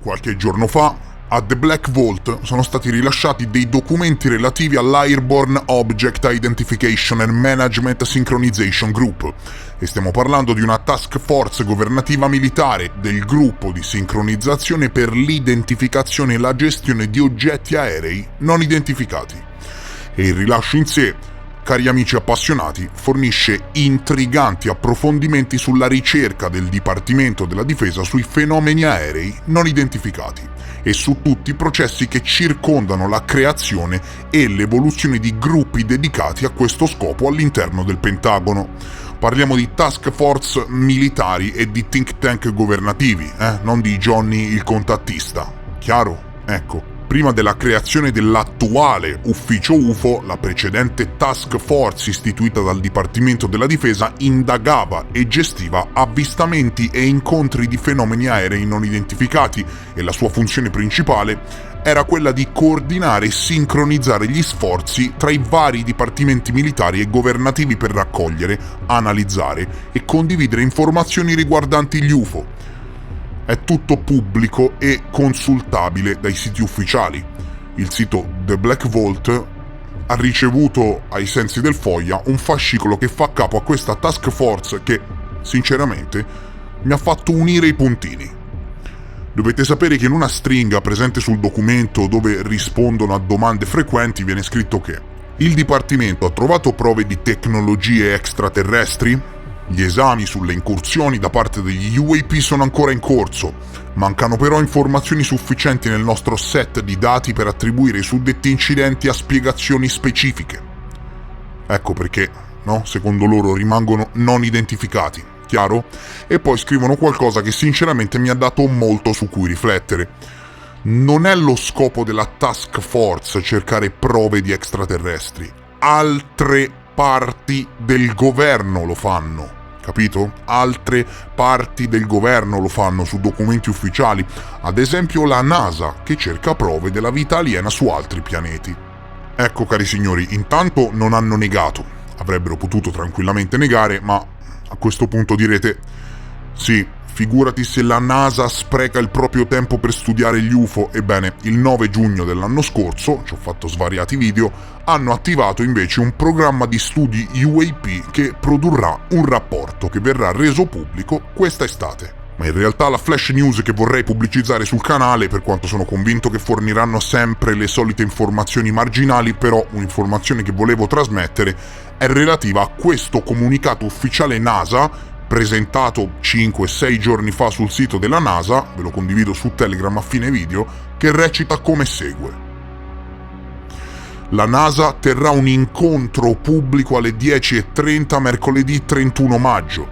Qualche giorno fa, a The Black Vault sono stati rilasciati dei documenti relativi all'Airborne Object Identification and Management Synchronization Group, e stiamo parlando di una task force governativa militare del gruppo di sincronizzazione per l'identificazione e la gestione di oggetti aerei non identificati. E il rilascio in sé, cari amici appassionati, fornisce intriganti approfondimenti sulla ricerca del Dipartimento della Difesa sui fenomeni aerei non identificati e su tutti i processi che circondano la creazione e l'evoluzione di gruppi dedicati a questo scopo all'interno del Pentagono. Parliamo di task force militari e di think tank governativi, non di Johnny il contattista. Chiaro? Ecco. Prima della creazione dell'attuale ufficio UFO, la precedente task force istituita dal Dipartimento della Difesa indagava e gestiva avvistamenti e incontri di fenomeni aerei non identificati, e la sua funzione principale era quella di coordinare e sincronizzare gli sforzi tra i vari dipartimenti militari e governativi per raccogliere, analizzare e condividere informazioni riguardanti gli UFO. È tutto pubblico e consultabile dai siti ufficiali. Il sito The Black Vault ha ricevuto, ai sensi del Foglia, un fascicolo che fa capo a questa task force che, sinceramente, mi ha fatto unire i puntini. Dovete sapere che in una stringa presente sul documento dove rispondono a domande frequenti viene scritto che il Dipartimento ha trovato prove di tecnologie extraterrestri? Gli esami sulle incursioni da parte degli UAP sono ancora in corso. Mancano però informazioni sufficienti nel nostro set di dati per attribuire i suddetti incidenti a spiegazioni specifiche. Ecco perché, secondo loro rimangono non identificati, chiaro? E poi scrivono qualcosa che sinceramente mi ha dato molto su cui riflettere. Non è lo scopo della task force cercare prove di extraterrestri. Altre parti del governo lo fanno. Capito? Altre parti del governo lo fanno su documenti ufficiali, ad esempio la NASA, che cerca prove della vita aliena su altri pianeti. Ecco, cari signori, intanto non hanno negato, avrebbero potuto tranquillamente negare, ma a questo punto direte: sì, figurati se la NASA spreca il proprio tempo per studiare gli UFO. Ebbene, il 9 giugno dell'anno scorso, ci ho fatto svariati video, hanno attivato invece un programma di studi UAP che produrrà un rapporto che verrà reso pubblico questa estate. Ma in realtà la flash news che vorrei pubblicizzare sul canale, per quanto sono convinto che forniranno sempre le solite informazioni marginali, però un'informazione che volevo trasmettere è relativa a questo comunicato ufficiale NASA presentato 5-6 giorni fa sul sito della NASA, ve lo condivido su Telegram a fine video, che recita come segue. La NASA terrà un incontro pubblico alle 10:30 mercoledì 31 maggio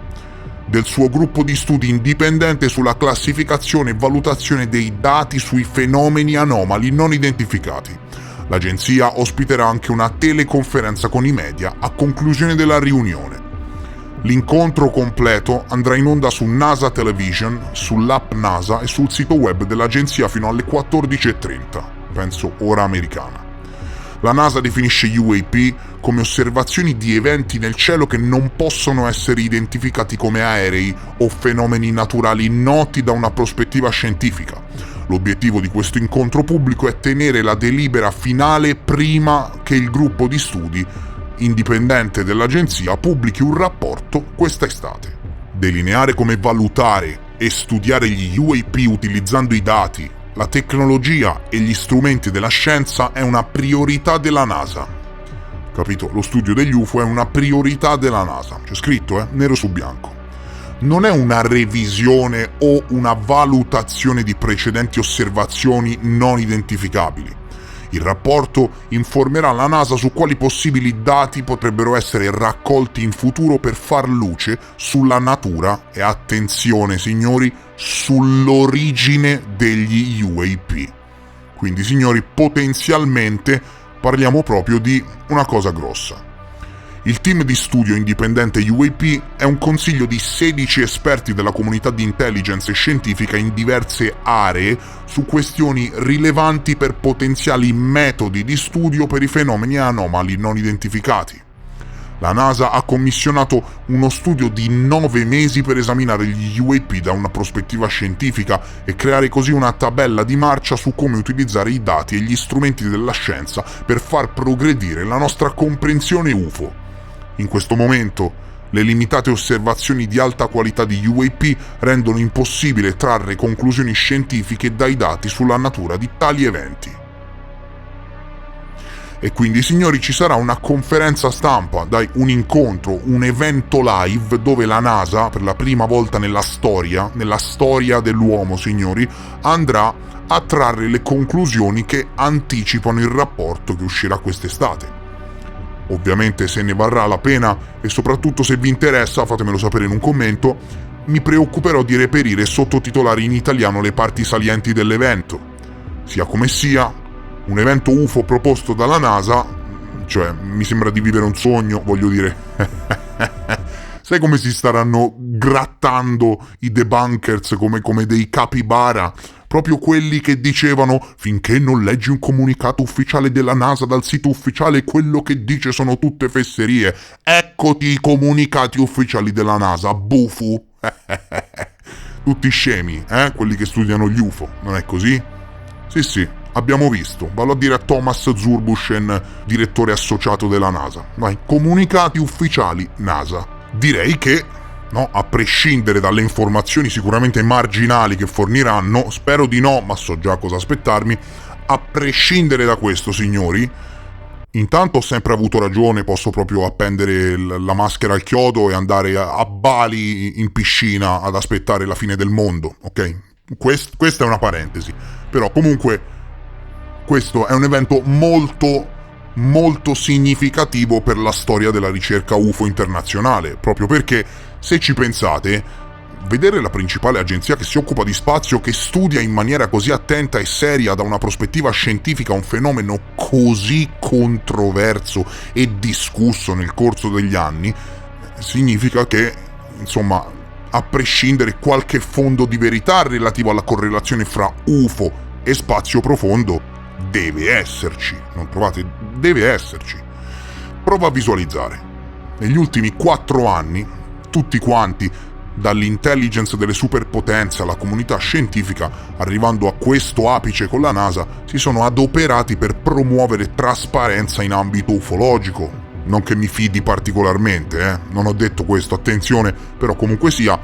del suo gruppo di studi indipendente sulla classificazione e valutazione dei dati sui fenomeni anomali non identificati. L'agenzia ospiterà anche una teleconferenza con i media a conclusione della riunione. L'incontro completo andrà in onda su NASA Television, sull'app NASA e sul sito web dell'agenzia fino alle 14:30, penso ora americana. La NASA definisce UAP come osservazioni di eventi nel cielo che non possono essere identificati come aerei o fenomeni naturali noti da una prospettiva scientifica. L'obiettivo di questo incontro pubblico è tenere la delibera finale prima che il gruppo di studi indipendente dell'agenzia pubblichi un rapporto questa estate. Delineare come valutare e studiare gli UAP utilizzando i dati, la tecnologia e gli strumenti della scienza è una priorità della NASA. Capito? Lo studio degli UFO è una priorità della NASA. C'è scritto, nero su bianco. Non è una revisione o una valutazione di precedenti osservazioni non identificabili. Il rapporto informerà la NASA su quali possibili dati potrebbero essere raccolti in futuro per far luce sulla natura e, attenzione signori, sull'origine degli UAP. Quindi signori, potenzialmente parliamo proprio di una cosa grossa. Il team di studio indipendente UAP è un consiglio di 16 esperti della comunità di intelligence scientifica in diverse aree su questioni rilevanti per potenziali metodi di studio per i fenomeni anomali non identificati. La NASA ha commissionato uno studio di 9 mesi per esaminare gli UAP da una prospettiva scientifica e creare così una tabella di marcia su come utilizzare i dati e gli strumenti della scienza per far progredire la nostra comprensione UFO. In questo momento, le limitate osservazioni di alta qualità di UAP rendono impossibile trarre conclusioni scientifiche dai dati sulla natura di tali eventi. E quindi, signori, ci sarà una conferenza stampa, un incontro, un evento live dove la NASA, per la prima volta nella storia dell'uomo, signori, andrà a trarre le conclusioni che anticipano il rapporto che uscirà quest'estate. Ovviamente, se ne varrà la pena e soprattutto se vi interessa, fatemelo sapere in un commento, mi preoccuperò di reperire e sottotitolare in italiano le parti salienti dell'evento. Sia come sia, un evento UFO proposto dalla NASA, cioè mi sembra di vivere un sogno, voglio dire. Sai come si staranno grattando i debunkers come dei capibara? Proprio quelli che dicevano: finché non leggi un comunicato ufficiale della NASA dal sito ufficiale, quello che dice sono tutte fesserie. Eccoti i comunicati ufficiali della NASA, bufu. Tutti scemi, quelli che studiano gli UFO, non è così? Sì, abbiamo visto. Vallo a dire a Thomas Zurbuchen, direttore associato della NASA. Vai, comunicati ufficiali NASA. Direi che, no, a prescindere dalle informazioni sicuramente marginali che forniranno, spero di no, ma so già cosa aspettarmi, a prescindere da questo, signori, intanto ho sempre avuto ragione, posso proprio appendere la maschera al chiodo e andare a Bali in piscina ad aspettare la fine del mondo, ok? Questa è una parentesi, però comunque questo è un evento molto significativo per la storia della ricerca UFO internazionale, proprio perché, se ci pensate, vedere la principale agenzia che si occupa di spazio, che studia in maniera così attenta e seria da una prospettiva scientifica un fenomeno così controverso e discusso nel corso degli anni, significa che, insomma, a prescindere qualche fondo di verità relativo alla correlazione fra UFO e spazio profondo deve esserci, non trovate? Deve esserci. Prova a visualizzare. Negli ultimi 4 anni, tutti quanti, dall'intelligence delle superpotenze alla comunità scientifica, arrivando a questo apice con la NASA, si sono adoperati per promuovere trasparenza in ambito ufologico. Non che mi fidi particolarmente, non ho detto questo, attenzione, però comunque sia,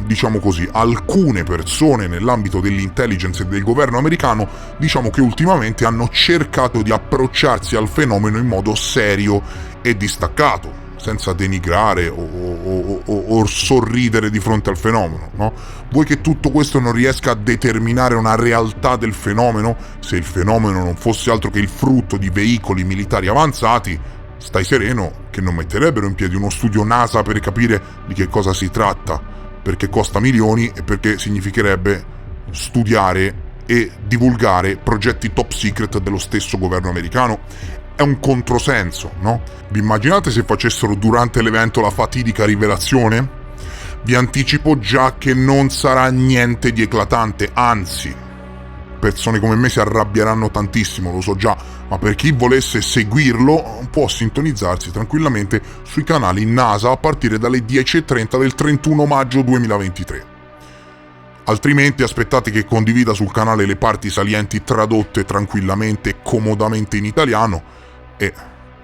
diciamo così, alcune persone nell'ambito dell'intelligence e del governo americano, diciamo che ultimamente hanno cercato di approcciarsi al fenomeno in modo serio e distaccato, senza denigrare o sorridere di fronte al fenomeno, no? Vuoi che tutto questo non riesca a determinare una realtà del fenomeno? Se il fenomeno non fosse altro che il frutto di veicoli militari avanzati, stai sereno che non metterebbero in piedi uno studio NASA per capire di che cosa si tratta, perché costa milioni e perché significherebbe studiare e divulgare progetti top secret dello stesso governo americano. È un controsenso, no? Vi immaginate se facessero durante l'evento la fatidica rivelazione? Vi anticipo già che non sarà niente di eclatante, anzi, persone come me si arrabbieranno tantissimo, lo so già, ma per chi volesse seguirlo può sintonizzarsi tranquillamente sui canali NASA a partire dalle 10:30 del 31 maggio 2023. Altrimenti aspettate che condivida sul canale le parti salienti tradotte tranquillamente e comodamente in italiano e,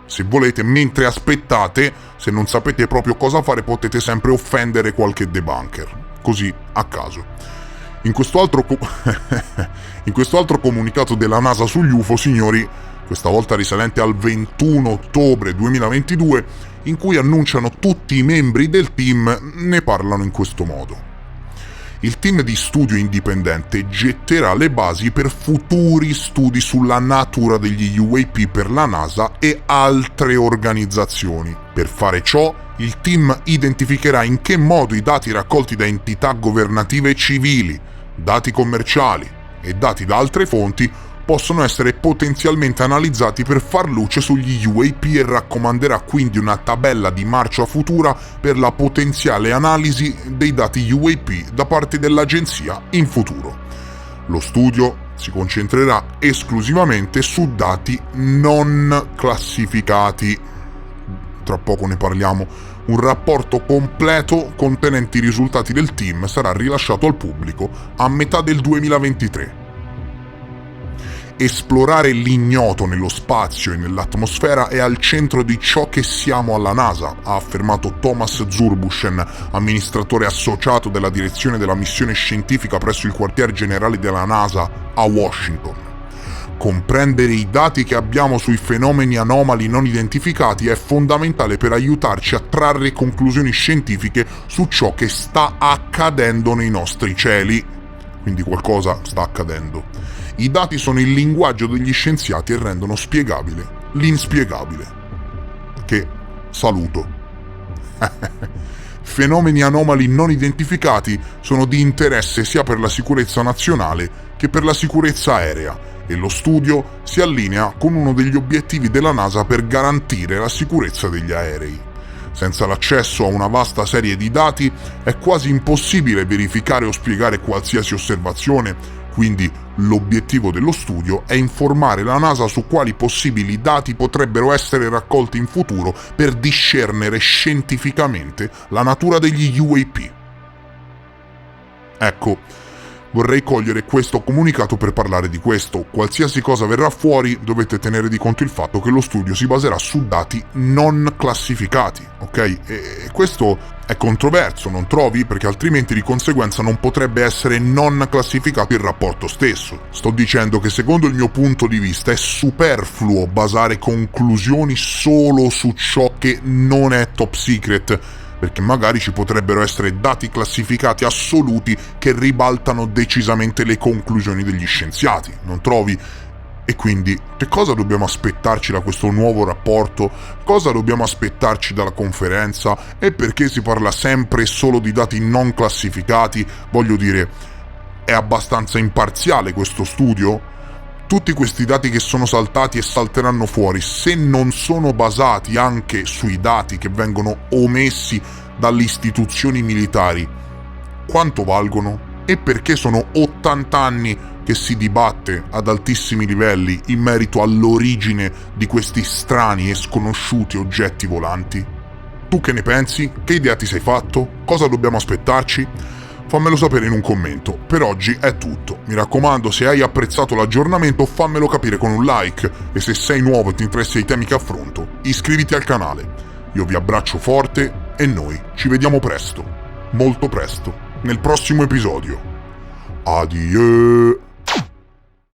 se volete, mentre aspettate, se non sapete proprio cosa fare, potete sempre offendere qualche debunker, così a caso. In questo altro comunicato della NASA sugli UFO, signori, questa volta risalente al 21 ottobre 2022, in cui annunciano tutti i membri del team, ne parlano in questo modo. Il team di studio indipendente getterà le basi per futuri studi sulla natura degli UAP per la NASA e altre organizzazioni. Per fare ciò, il team identificherà in che modo i dati raccolti da entità governative civili, dati commerciali e dati da altre fonti possono essere potenzialmente analizzati per far luce sugli UAP e raccomanderà quindi una tabella di marcia futura per la potenziale analisi dei dati UAP da parte dell'agenzia in futuro. Lo studio si concentrerà esclusivamente su dati non classificati. Tra poco ne parliamo. Un rapporto completo contenente i risultati del team sarà rilasciato al pubblico a metà del 2023. Esplorare l'ignoto nello spazio e nell'atmosfera è al centro di ciò che siamo alla NASA, ha affermato Thomas Zurbuchen, amministratore associato della direzione della missione scientifica presso il quartier generale della NASA a Washington. Comprendere i dati che abbiamo sui fenomeni anomali non identificati è fondamentale per aiutarci a trarre conclusioni scientifiche su ciò che sta accadendo nei nostri cieli. Quindi qualcosa sta accadendo. I dati sono il linguaggio degli scienziati e rendono spiegabile l'inspiegabile. Che saluto. Fenomeni anomali non identificati sono di interesse sia per la sicurezza nazionale che per la sicurezza aerea e lo studio si allinea con uno degli obiettivi della NASA per garantire la sicurezza degli aerei. Senza l'accesso a una vasta serie di dati è quasi impossibile verificare o spiegare qualsiasi osservazione, quindi l'obiettivo dello studio è informare la NASA su quali possibili dati potrebbero essere raccolti in futuro per discernere scientificamente la natura degli UAP. Ecco, vorrei cogliere questo comunicato per parlare di questo. Qualsiasi cosa verrà fuori, dovete tenere di conto il fatto che lo studio si baserà su dati non classificati, ok? E questo è controverso, non trovi? Perché altrimenti di conseguenza non potrebbe essere non classificato il rapporto stesso. Sto dicendo che secondo il mio punto di vista è superfluo basare conclusioni solo su ciò che non è top secret, perché magari ci potrebbero essere dati classificati assoluti che ribaltano decisamente le conclusioni degli scienziati, non trovi? E quindi, che cosa dobbiamo aspettarci da questo nuovo rapporto? Cosa dobbiamo aspettarci dalla conferenza? E perché si parla sempre e solo di dati non classificati? Voglio dire, è abbastanza imparziale questo studio? Tutti questi dati che sono saltati e salteranno fuori, se non sono basati anche sui dati che vengono omessi dalle istituzioni militari, quanto valgono? E perché sono 80 anni che si dibatte ad altissimi livelli in merito all'origine di questi strani e sconosciuti oggetti volanti? Tu che ne pensi? Che idea ti sei fatto? Cosa dobbiamo aspettarci? Fammelo sapere in un commento. Per oggi è tutto. Mi raccomando, se hai apprezzato l'aggiornamento fammelo capire con un like e se sei nuovo e ti interessi ai temi che affronto, iscriviti al canale. Io vi abbraccio forte e noi ci vediamo presto, molto presto, nel prossimo episodio. Addio!